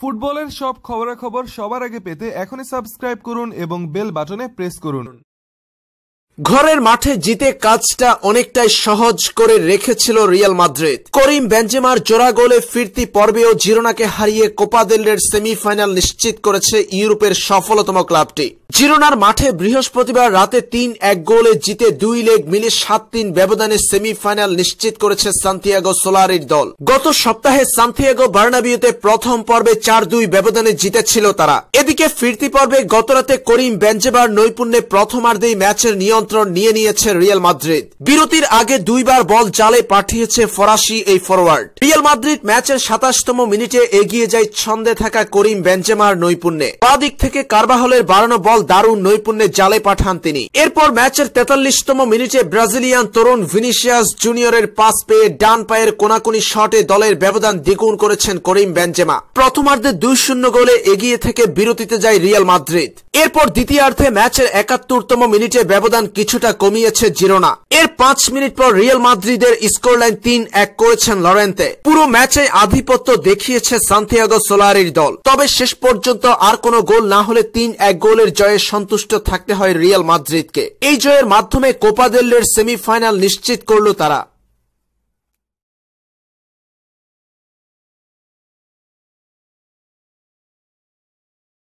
ফুটবলের সব খবরাখবর সবার আগে পেতে এখনই সাবস্ক্রাইব করুন এবং বেল বাটনে প্রেস করুন। ঘরের মাঠে জিতে কাজটা অনেকটাই সহজ করে রেখেছিল রিয়াল মাদ্রিদ। করিম বেনজেমার জোড়া গোলে ফিরতি পর্বেও জিরোনাকে হারিয়ে কোপা দেল রের সেমিফাইনাল নিশ্চিত করেছে ইউরোপের সফলতম ক্লাবটি। জিরোনার মাঠে বৃহস্পতিবার রাতে ৩-১ গোলে জিতে ২ লেগ মিলে ৭-৩ ব্যবধানে সেমিফাইনাল নিশ্চিত করেছে সান্তিয়াগো সোলারির দল। গত সপ্তাহে সান্তিয়াগো বার্নাবিউতে প্রথম পর্বে ৪-২ ব্যবধানে জিতেছিল তারা। এদিকে ফিরতি পর্বে গতরাতে করিম বেনজেমার নৈপুণ্যে প্রথমার্ধেই ম্যাচের নিয়ন্ত্রণ নিয়ে নিয়েছে রিয়াল মাদ্রিদ। বিরতির আগে দুইবার বল জালে পাঠিয়েছে ফরাসি এই ফরওয়ার্ড। রিয়াল মাদ্রিদ ম্যাচের ২৭তম মিনিটে এগিয়ে যায় ছন্দে থাকা করিম বেনজেমার নৈপুণ্যে। বাঁ দিক থেকে কারবাহলের বাড়ানো বল দারুণ নৈপুণ্যে জালে পাঠান তিনি। এরপর ম্যাচের ৪৩তম মিনিটে ব্রাজিলিয়ান তরুণ ভিনিসিয়াস জুনিয়রের পাস পেয়ে ডান পায়ের কোনাকুনি শটে দলের ব্যবধান দ্বিগুণ করেছেন করিম বেনজেমা। প্রথমার্ধে ২-০ গোলে এগিয়ে থেকে বিরতিতে যায় রিয়াল মাদ্রিদ। এরপর দ্বিতীয়ার্ধে ম্যাচের ৭১তম মিনিটে ব্যবধান কিছুটা কমিয়েছে জিরোনা। এর ৫ মিনিট পর রিয়াল মাদ্রিদের স্কোরলাইন ৩-১ করেছেন লরেন্তে। পুরো ম্যাচে আধিপত্য দেখিয়েছে সান্তিয়াগো সোলারির দল। তবে শেষ পর্যন্ত আর কোনো গোল না হলে ৩-১ গোলের জয়ে সন্তুষ্ট থাকতে হয় রিয়াল মাদ্রিদকে। এই জয়ের মাধ্যমে কোপা দেল রের সেমিফাইনাল নিশ্চিত করল তারা।